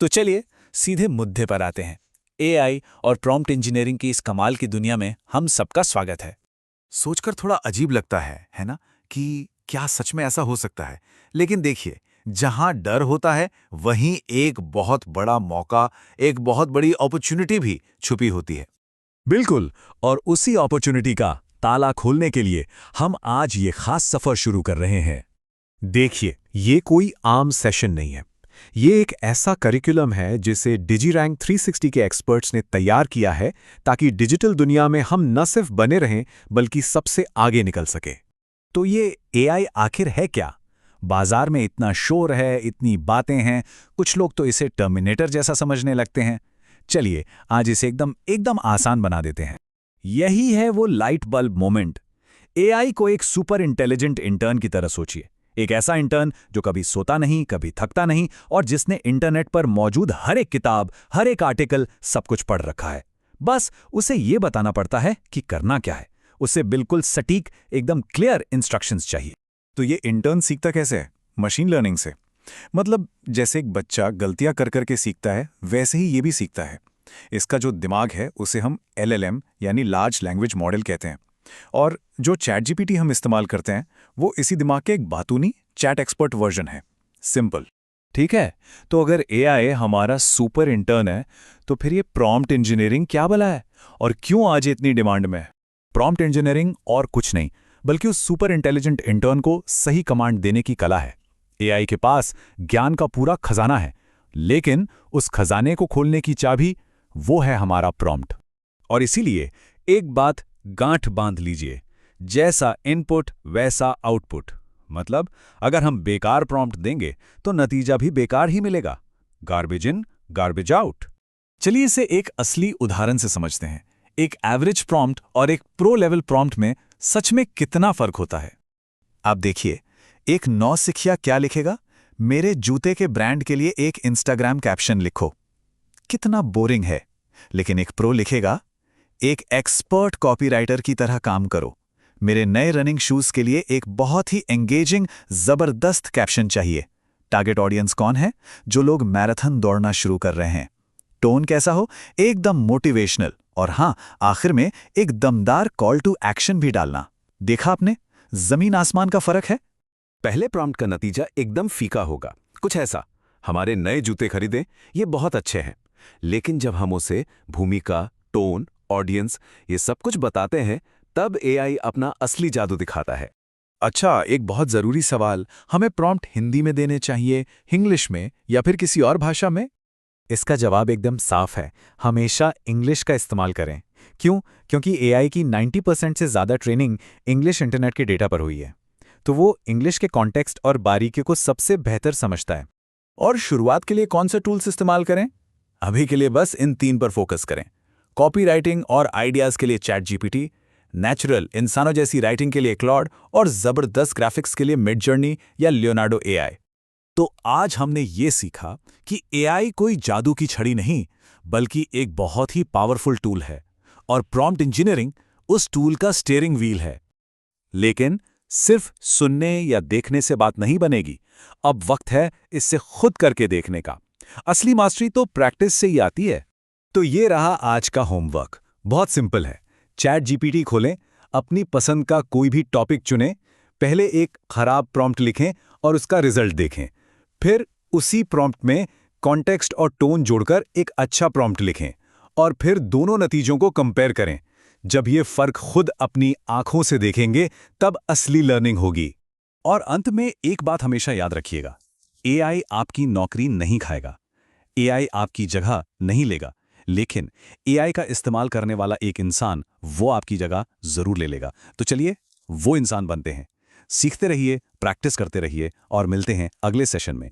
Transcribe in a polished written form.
तो चलिए सीधे मुद्दे पर आते हैं। एआई और प्रॉम्प्ट इंजीनियरिंग की इस कमाल की दुनिया में हम सबका स्वागत है। सोचकर थोड़ा अजीब लगता है ना? कि क्या सच में ऐसा हो सकता है? लेकिन देखिए, जहां डर होता है वहीं एक बहुत बड़ा मौका, एक बहुत बड़ी अपॉर्चुनिटी भी छुपी होती है। बिल्कुल। और उसी अपॉर्चुनिटी का ताला खोलने के लिए हम आज ये खास सफर शुरू कर रहे हैं। देखिए, ये कोई आम सेशन नहीं है। ये एक ऐसा करिकुलम है जिसे डिजीरैंक 360 के एक्सपर्ट्स ने तैयार किया है ताकि डिजिटल दुनिया में हम न सिर्फ बने रहें बल्कि सबसे आगे निकल सके। तो ये एआई आखिर है क्या? बाजार में इतना शोर है, इतनी बातें हैं, कुछ लोग तो इसे टर्मिनेटर जैसा समझने लगते हैं। चलिए आज इसे एकदम एकदम आसान बना देते हैं। यही है वो लाइट बल्ब मोमेंट। एआई को एक सुपर इंटेलिजेंट इंटर्न की तरह सोचिए। एक ऐसा इंटर्न जो कभी सोता नहीं, कभी थकता नहीं और जिसने इंटरनेट पर मौजूद हर एक किताब, हर एक आर्टिकल सब कुछ पढ़ रखा है। बस उसे ये बताना पड़ता है कि करना क्या है। उसे बिल्कुल सटीक, एकदम क्लियर इंस्ट्रक्शंस चाहिए। तो ये इंटर्न सीखता कैसे है? मशीन लर्निंग से। मतलब जैसे एक बच्चा गलतियां कर करके सीखता है, वैसे ही ये भी सीखता है। इसका जो दिमाग है उसे हम LLM यानी लार्ज लैंग्वेज मॉडल कहते हैं। और जो चैट जीपीटी हम इस्तेमाल करते हैं वो इसी दिमाग के एक बातूनी चैट एक्सपर्ट वर्जन है। सिंपल। ठीक है, तो अगर एआई हमारा सुपर इंटर्न है तो फिर ये प्रॉम्प्ट इंजीनियरिंग क्या भला है और क्यों आज इतनी डिमांड में है? प्रॉम्प्ट इंजीनियरिंग और कुछ नहीं बल्कि उस सुपर इंटेलिजेंट इंटर्न को सही कमांड देने की कला है। एआई के पास ज्ञान का पूरा खजाना है, लेकिन उस खजाने को खोलने की चाबी वो है हमारा प्रॉम्प्ट। और इसीलिए एक बात गांठ बांध लीजिए, जैसा इनपुट वैसा आउटपुट। मतलब अगर हम बेकार प्रॉम्प्ट देंगे तो नतीजा भी बेकार ही मिलेगा। Garbage in garbage out. चलिए इसे एक असली उदाहरण से समझते हैं। एक एवरेज प्रॉम्प्ट और एक प्रो लेवल प्रॉम्प्ट में सच में कितना फर्क होता है। आप देखिए, एक नौसिखिया क्या लिखेगा? मेरे जूते के ब्रांड के लिए एक इंस्टाग्राम कैप्शन लिखो। कितना बोरिंग है। लेकिन एक प्रो लिखेगा, एक एक्सपर्ट कॉपीराइटर की तरह काम करो। मेरे नए रनिंग शूज के लिए एक बहुत ही एंगेजिंग, जबरदस्त कैप्शन चाहिए। टारगेट ऑडियंस कौन है? जो लोग मैराथन दौड़ना शुरू कर रहे हैं। टोन कैसा हो? एकदम मोटिवेशनल। और हां, आखिर में एक दमदार कॉल टू एक्शन भी डालना। देखा आपने, जमीन आसमान का फर्क है। पहले प्रॉम्प्ट का नतीजा एकदम फीका होगा, कुछ ऐसा, हमारे नए जूते खरीदें, ये बहुत अच्छे हैं। लेकिन जब हम उसे भूमिका, टोन, ऑडियंस ये सब कुछ बताते हैं, तब एआई अपना असली जादू दिखाता है। अच्छा, एक बहुत जरूरी सवाल, हमें प्रॉम्प्ट हिंदी में देने चाहिए, इंग्लिश में या फिर किसी और भाषा में? इसका जवाब एकदम साफ है, हमेशा इंग्लिश का इस्तेमाल करें। क्यों? क्योंकि एआई की 90% से ज़्यादा ट्रेनिंग इंग्लिश इंटरनेट के डेटा पर हुई है, तो वो इंग्लिश के कॉन्टेक्स्ट और बारीकियों को सबसे बेहतर समझता है। और शुरुआत के लिए कौन से टूल्स इस्तेमाल करें? अभी के लिए बस इन 3 पर फोकस करें। कॉपी राइटिंग और आइडियाज के लिए चैट जीपीटी, नेचुरल इंसानों जैसी राइटिंग के लिए क्लॉड और जबरदस्त ग्राफिक्स के लिए मिड जर्नी या लियोनार्डो एआई। तो आज हमने ये सीखा कि एआई कोई जादू की छड़ी नहीं, बल्कि एक बहुत ही पावरफुल टूल है और प्रॉम्प्ट इंजीनियरिंग उस टूल का स्टीयरिंग व्हील है। लेकिन सिर्फ सुनने या देखने से बात नहीं बनेगी। अब वक्त है इससे खुद करके देखने का। असली मास्टरी तो प्रैक्टिस से ही आती है। तो ये रहा आज का होमवर्क। बहुत सिंपल है। चैट जीपीटी खोलें, अपनी पसंद का कोई भी टॉपिक चुनें, पहले एक खराब प्रॉम्प्ट लिखें और उसका रिजल्ट देखें। फिर उसी प्रॉम्प्ट में कॉन्टेक्स्ट और टोन जोड़कर एक अच्छा प्रॉम्प्ट लिखें और फिर दोनों नतीजों को कंपेयर करें। जब ये फर्क खुद अपनी आंखों से देखेंगे तब असली लर्निंग होगी। और अंत में एक बात हमेशा याद रखिएगा, एआई आपकी नौकरी नहीं खाएगा, एआई आपकी जगह नहीं लेगा, लेकिन एआई का इस्तेमाल करने वाला एक इंसान वो आपकी जगह जरूर ले लेगा। तो चलिए वो इंसान बनते हैं। सीखते रहिए, प्रैक्टिस करते रहिए और मिलते हैं अगले सेशन में।